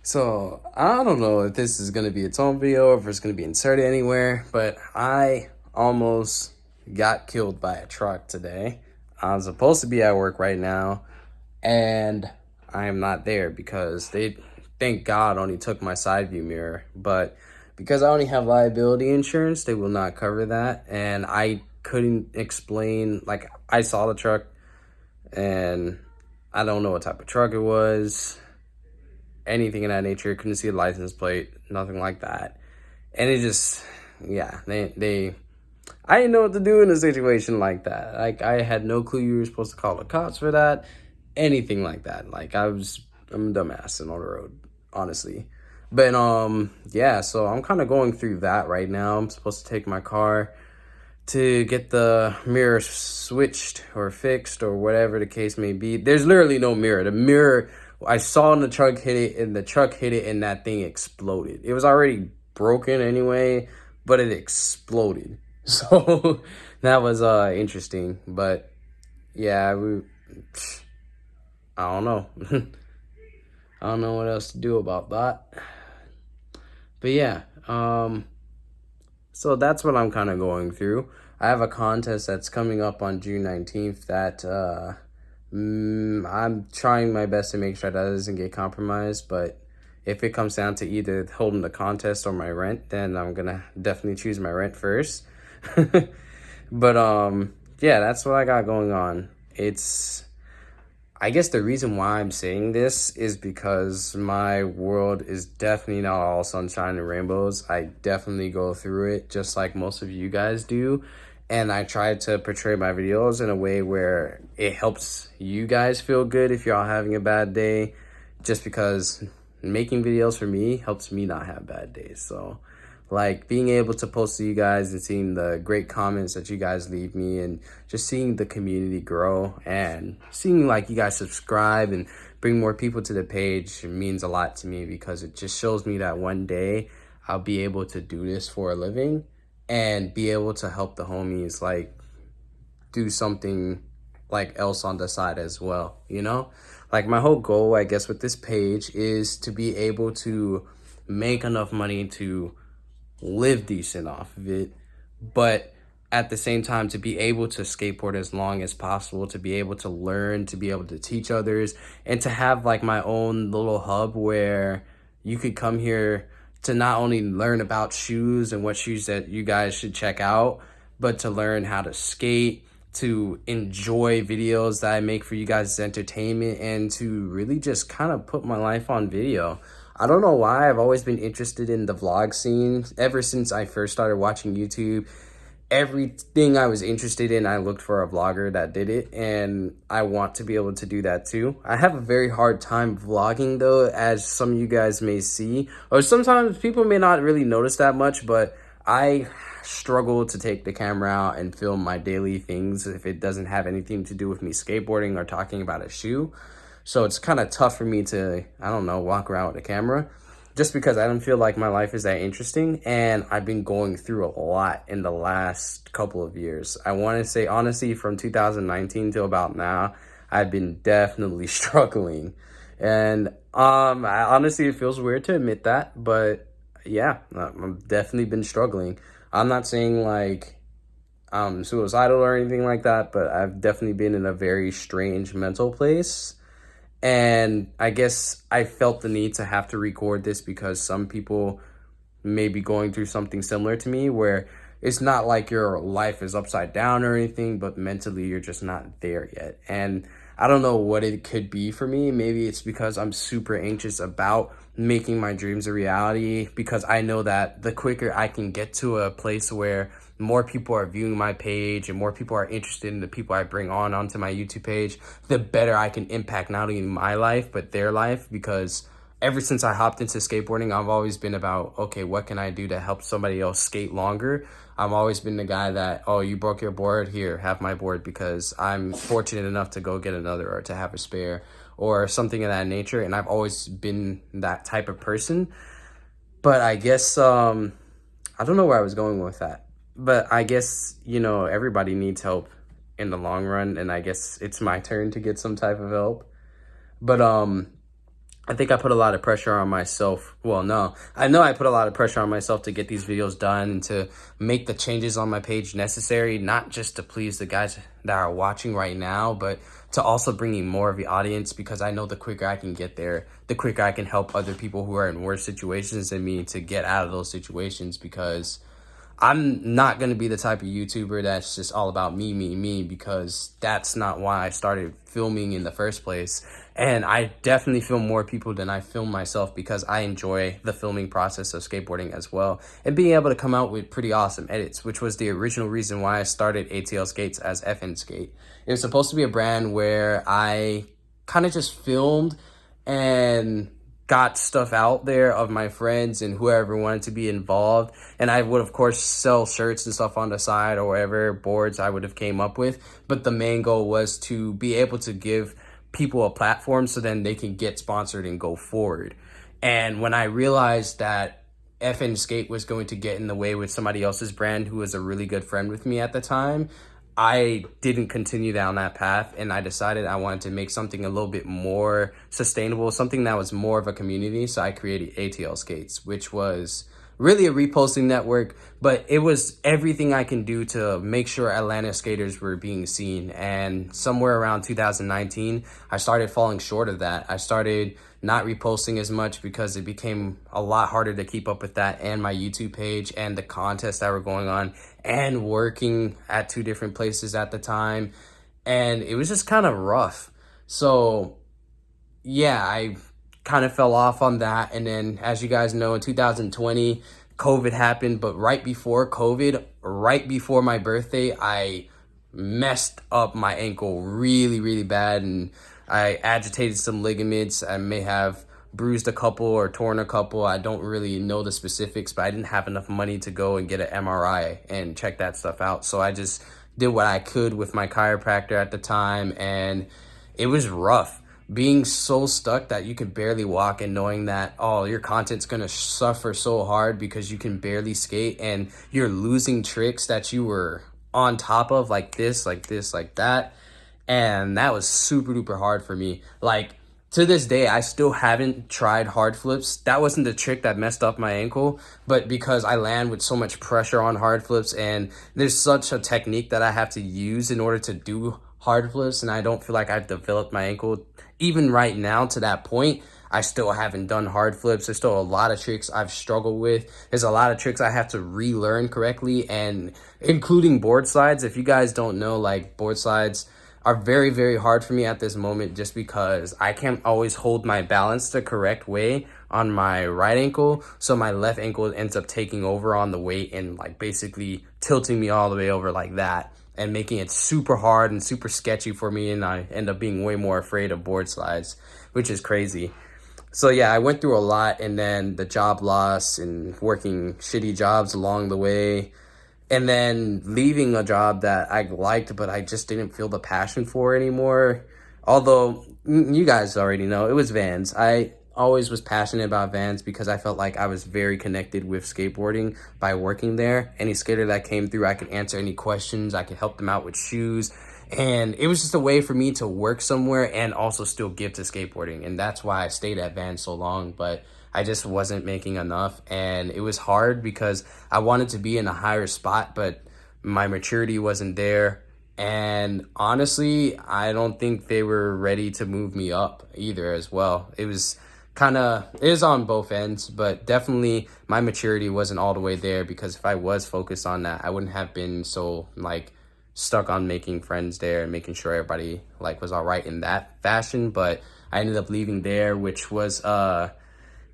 So I don't know if this is gonna be its own video or if it's gonna be inserted anywhere, but I almost got killed by a truck today. I'm supposed to be at work right now, and I am not there because they, thank God, only took my side view mirror. But because I only have liability insurance, they will not cover that, and I couldn't explain. Like, I saw the truck, and I don't know what type of truck it was, anything in that nature. Couldn't see a license plate, nothing like that. And it just, yeah, they I didn't know what to do in a situation like that. Like, I had no clue you were supposed to call the cops for that, anything like that. Like, I'm a dumbass on the road, honestly. But yeah, so I'm kind of going through that right now. I'm supposed to take my car to get the mirror switched or fixed or whatever the case may be. There's literally no mirror. The mirror I saw in the truck hit it, and the truck hit it, and that thing exploded. It was already broken anyway, but it exploded. So that was interesting. But yeah, I don't know. I don't know what else to do about that. But yeah, so that's what I'm kind of going through. I have a contest that's coming up on June 19th that I'm trying my best to make sure that doesn't get compromised. But if it comes down to either holding the contest or my rent, then I'm gonna definitely choose my rent first. But yeah, that's what I got going on. I guess the reason why I'm saying this is because my world is definitely not all sunshine and rainbows. I definitely go through it just like most of you guys do. And I try to portray my videos in a way where it helps you guys feel good if you're all having a bad day, just because making videos for me helps me not have bad days. So, like, being able to post to you guys and seeing the great comments that you guys leave me, and just seeing the community grow, and seeing like you guys subscribe and bring more people to the page means a lot to me, because it just shows me that one day I'll be able to do this for a living and be able to help the homies, like, do something like else on the side as well, you know? Like, my whole goal, I guess, with this page is to be able to make enough money to live decent off of it, but at the same time to be able to skateboard as long as possible, to be able to learn, to be able to teach others, and to have like my own little hub where you could come here to not only learn about shoes and what shoes that you guys should check out, but to learn how to skate, to enjoy videos that I make for you guys' entertainment, and to really just kind of put my life on video. I don't know why I've always been interested in the vlog scene. Ever since I first started watching YouTube, everything I was interested in, I looked for a vlogger that did it, and I want to be able to do that too. I have a very hard time vlogging though, as some of you guys may see, or sometimes people may not really notice that much, but I struggle to take the camera out and film my daily things if it doesn't have anything to do with me skateboarding or talking about a shoe. So it's kind of tough for me to, I don't know, walk around with a camera, just because I don't feel like my life is that interesting. And I've been going through a lot in the last couple of years. I want to say, honestly, from 2019 till about now, I've been definitely struggling. And honestly, it feels weird to admit that, but yeah, I've definitely been struggling. I'm not saying like I'm suicidal or anything like that, but I've definitely been in a very strange mental place. And I guess I felt the need to have to record this because some people may be going through something similar to me, where it's not like your life is upside down or anything, but mentally you're just not there yet. And I don't know what it could be for me. Maybe it's because I'm super anxious about making my dreams a reality, because I know that the quicker I can get to a place where more people are viewing my page and more people are interested in the people I bring on onto my YouTube page, the better I can impact not only my life, but their life. Because ever since I hopped into skateboarding, I've always been about, okay, what can I do to help somebody else skate longer? I've always been the guy that, oh, you broke your board, here, have my board, because I'm fortunate enough to go get another or to have a spare or something of that nature. And I've always been that type of person. But I guess, I don't know where I was going with that. But I guess, you know, everybody needs help in the long run. And I guess it's my turn to get some type of help. But I think I put a lot of pressure on myself. Well, no, I know I put a lot of pressure on myself to get these videos done and to make the changes on my page necessary, not just to please the guys that are watching right now, but to also bringing more of the audience, because I know the quicker I can get there, the quicker I can help other people who are in worse situations than me to get out of those situations, because I'm not going to be the type of YouTuber that's just all about me, me, me, because that's not why I started filming in the first place. And I definitely film more people than I film myself, because I enjoy the filming process of skateboarding as well. And being able to come out with pretty awesome edits, which was the original reason why I started ATL Skates as FN Skate. It was supposed to be a brand where I kind of just filmed and got stuff out there of my friends and whoever wanted to be involved. And I would, of course, sell shirts and stuff on the side or whatever boards I would have came up with. But the main goal was to be able to give people a platform so then they can get sponsored and go forward. And when I realized that FN Skate was going to get in the way with somebody else's brand who was a really good friend with me at the time, I didn't continue down that path, and I decided I wanted to make something a little bit more sustainable, something that was more of a community. So I created ATL Skates, which was really a reposting network, but it was everything I can do to make sure Atlanta skaters were being seen. And somewhere around 2019, I started falling short of that. I started not reposting as much because it became a lot harder to keep up with that and my YouTube page and the contests that were going on, and working at 2 different places at the time. And it was just kind of rough. So yeah, I kind of fell off on that. And then, as you guys know, in 2020, COVID happened. But right before COVID, right before my birthday, I messed up my ankle really, really bad. And I agitated some ligaments. I may have bruised a couple or torn a couple. I don't really know the specifics, but I didn't have enough money to go and get an MRI and check that stuff out. So I just did what I could with my chiropractor at the time, and it was rough. Being so stuck that you can barely walk, and knowing that, oh, your content's gonna suffer so hard because you can barely skate, and you're losing tricks that you were on top of, like this, like this, like that. And that was super duper hard for me. Like, to this day, I still haven't tried hard flips. That wasn't the trick that messed up my ankle, but because I land with so much pressure on hard flips, and there's such a technique that I have to use in order to do hard flips, and I don't feel like I've developed my ankle even right now to that point. I still haven't done hard flips. There's still a lot of tricks I've struggled with. There's a lot of tricks I have to relearn correctly, and including board slides. If you guys don't know, like, board slides are very, very hard for me at this moment, just because I can't always hold my balance the correct way on my right ankle. So my left ankle ends up taking over on the weight and, like, basically tilting me all the way over like that, and making it super hard and super sketchy for me. And I end up being way more afraid of board slides, which is crazy. So yeah, I went through a lot, and then the job loss and working shitty jobs along the way, and then leaving a job that I liked, but I just didn't feel the passion for anymore. Although, you guys already know, it was Vans. I always was passionate about Vans because I felt like I was very connected with skateboarding by working there. Any skater that came through, I could answer any questions. I could help them out with shoes. And it was just a way for me to work somewhere and also still give to skateboarding. And that's why I stayed at Vans so long. But I just wasn't making enough, and it was hard because I wanted to be in a higher spot, but my maturity wasn't there. And honestly, I don't think they were ready to move me up either as well. It was on both ends, but definitely my maturity wasn't all the way there, because if I was focused on that, I wouldn't have been so, like, stuck on making friends there and making sure everybody, like, was all right in that fashion. But I ended up leaving there, which was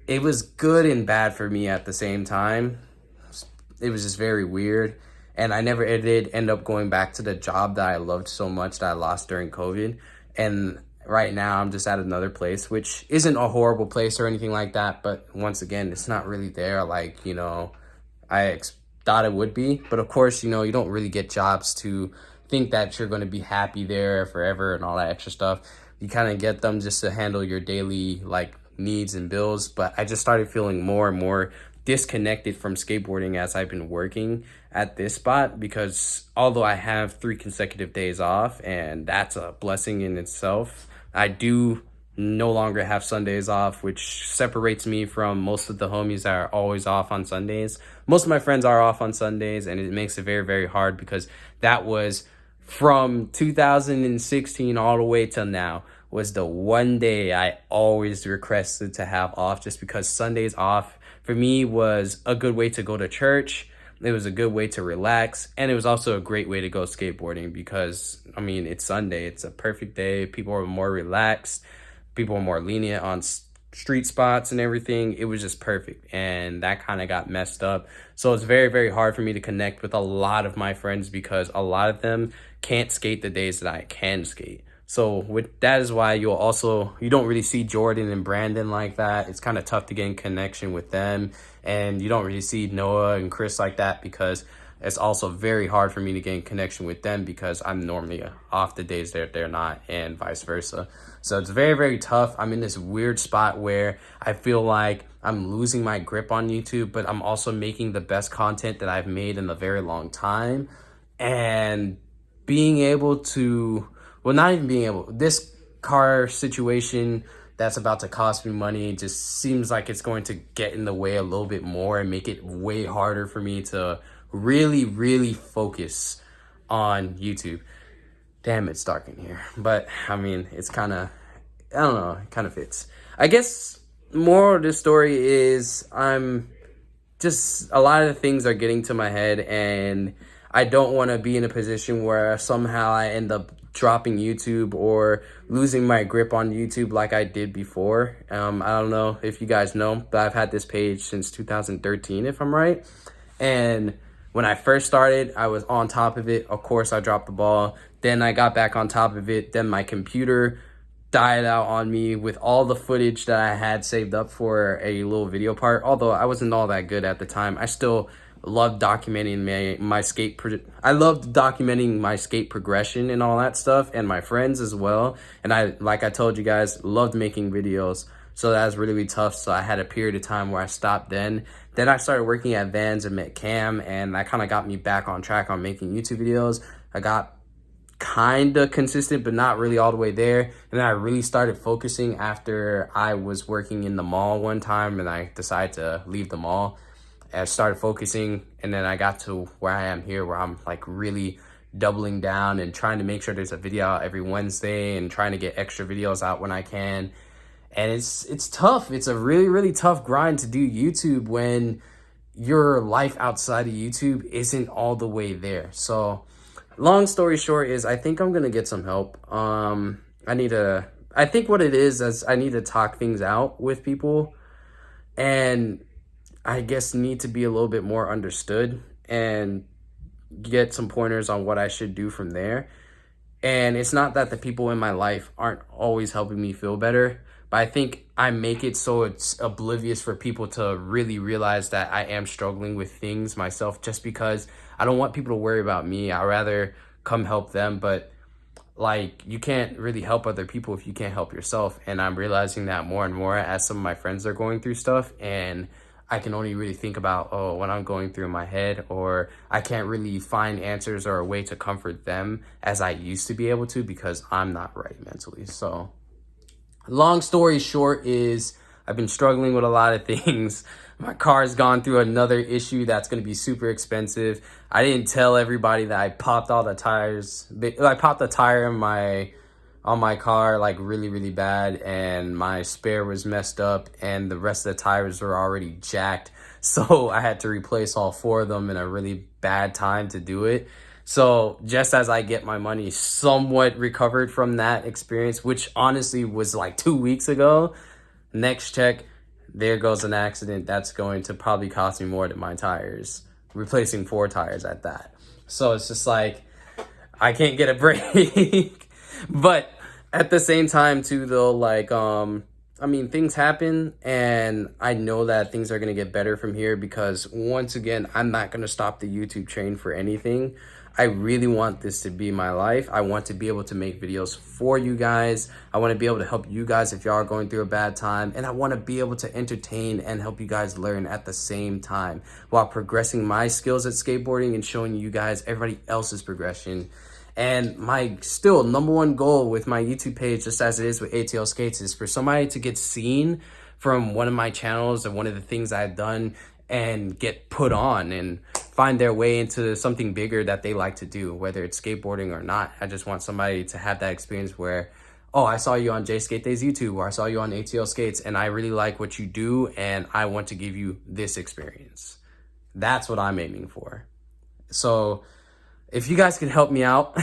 it was good and bad for me at the same time. It was just very weird. And I never did end up going back to the job that I loved so much that I lost during COVID. And right now I'm just at another place, which isn't a horrible place or anything like that. But once again, it's not really there like, I thought it would be. But of course, you don't really get jobs to think that you're going to be happy there forever and all that extra stuff. You kind of get them just to handle your daily, like, needs and bills. But I just started feeling more and more disconnected from skateboarding as I've been working at this spot, because although I have 3 consecutive days off, and that's a blessing in itself, I do no longer have Sundays off, which separates me from most of the homies that are always off on Sundays. Most of my friends are off on Sundays, and it makes it very, very hard because that was from 2016 all the way till now was the one day I always requested to have off, just because Sundays off for me was a good way to go to church. It was a good way to relax, and it was also a great way to go skateboarding because, I mean, it's Sunday. It's a perfect day. People are more relaxed. People are more lenient on street spots and everything. It was just perfect, and that kind of got messed up. So it's very, very hard for me to connect with a lot of my friends because a lot of them can't skate the days that I can skate. So that is why you don't really see Jordan and Brandon like that. It's kind of tough to get in connection with them, and you don't really see Noah and Chris like that because it's also very hard for me to get in connection with them because I'm normally off the days that they're not, and vice versa. So it's very, very tough. I'm in this weird spot where I feel like I'm losing my grip on YouTube, but I'm also making the best content that I've made in a very long time. And being able to, well, not even being able, this car situation that's about to cost me money just seems like it's going to get in the way a little bit more and make it way harder for me to really, really focus on YouTube. Damn, it's dark in here. But, I mean, it's kind of, I don't know, it kind of fits. I guess more of the story is I'm just, a lot of the things are getting to my head, and I don't want to be in a position where somehow I end up dropping YouTube or losing my grip on YouTube like I did before. I don't know if you guys know, but I've had this page since 2013, if I'm right. And when I first started, I was on top of it. Of course, I dropped the ball. Then I got back on top of it. Then my computer died out on me with all the footage that I had saved up for a little video part. Although I wasn't all that good at the time, I still loved documenting my skate. I loved documenting my skate progression and all that stuff, and my friends as well. And like I told you guys, loved making videos. So that was really, really tough. So I had a period of time where I stopped then. Then I started working at Vans and met Cam, and that kind of got me back on track on making YouTube videos. I got kind of consistent, but not really all the way there. And then I really started focusing after I was working in the mall one time, and I decided to leave the mall. I started focusing, and then I got to where I am here, where I'm like really doubling down and trying to make sure there's a video out every Wednesday and trying to get extra videos out when I can. And it's tough. It's a really, really tough grind to do YouTube when your life outside of YouTube isn't all the way there. So long story short is I think I'm going to get some help. I think what it is I need to talk things out with people, and I guess need to be a little bit more understood and get some pointers on what I should do from there. And it's not that the people in my life aren't always helping me feel better, but I think I make it so it's oblivious for people to really realize that I am struggling with things myself, just because I don't want people to worry about me. I'd rather come help them. But like, you can't really help other people if you can't help yourself. And I'm realizing that more and more as some of my friends are going through stuff, and I can only really think about, what I'm going through in my head, or I can't really find answers or a way to comfort them as I used to be able to because I'm not right mentally. So long story short is I've been struggling with a lot of things. My car's gone through another issue that's going to be super expensive. I didn't tell everybody that I popped all the tires. I popped a tire on my car like really, really bad, and my spare was messed up, and the rest of the tires were already jacked. So I had to replace all 4 of them in a really bad time to do it. So just as I get my money somewhat recovered from that experience, which honestly was like 2 weeks ago, next check, there goes an accident that's going to probably cost me more than my tires, replacing 4 tires at that. So it's just like, I can't get a break. But at the same time too, though, like, I mean, things happen, and I know that things are going to get better from here because, once again, I'm not going to stop the YouTube train for anything. I really want this to be my life. I want to be able to make videos for you guys. I want to be able to help you guys if y'all are going through a bad time. And I want to be able to entertain and help you guys learn at the same time while progressing my skills at skateboarding and showing you guys everybody else's progression. And my still #1 goal with my YouTube page, just as it is with ATL Skates, is for somebody to get seen from one of my channels or one of the things I've done and get put on and find their way into something bigger that they like to do, whether it's skateboarding or not. I just want somebody to have that experience where, oh, I saw you on JaySkateDay's YouTube, or I saw you on ATL Skates, and I really like what you do, and I want to give you this experience. That's what I'm aiming for. So if you guys can help me out,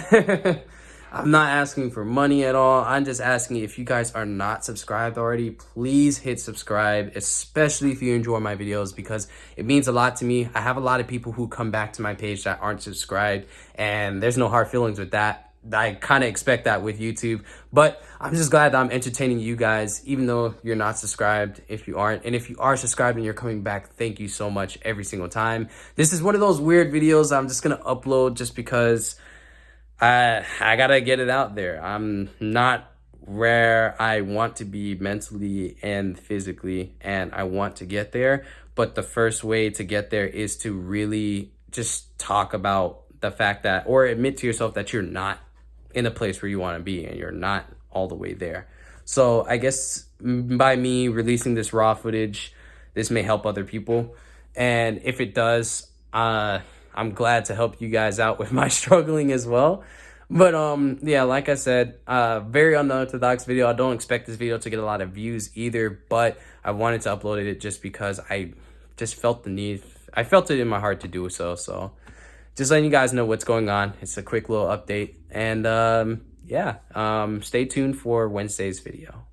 I'm not asking for money at all. I'm just asking, if you guys are not subscribed already, please hit subscribe, especially if you enjoy my videos, because it means a lot to me. I have a lot of people who come back to my page that aren't subscribed, and there's no hard feelings with that. I kind of expect that with YouTube, but I'm just glad that I'm entertaining you guys, even though you're not subscribed, if you aren't. And if you are subscribed and you're coming back, thank you so much every single time. This is one of those weird videos I'm just going to upload just because I gotta get it out there. I'm not where I want to be mentally and physically, and I want to get there. But the first way to get there is to really just talk about the fact that, or admit to yourself that you're not in a place where you want to be and you're not all the way there. So I guess by me releasing this raw footage, this may help other people. And if it does, I'm glad to help you guys out with my struggling as well. But yeah, like I said, very unorthodox video. I don't expect this video to get a lot of views either, but I wanted to upload it just because I just felt the need. I felt it in my heart to do so. So just letting you guys know what's going on. It's a quick little update. And yeah, stay tuned for Wednesday's video.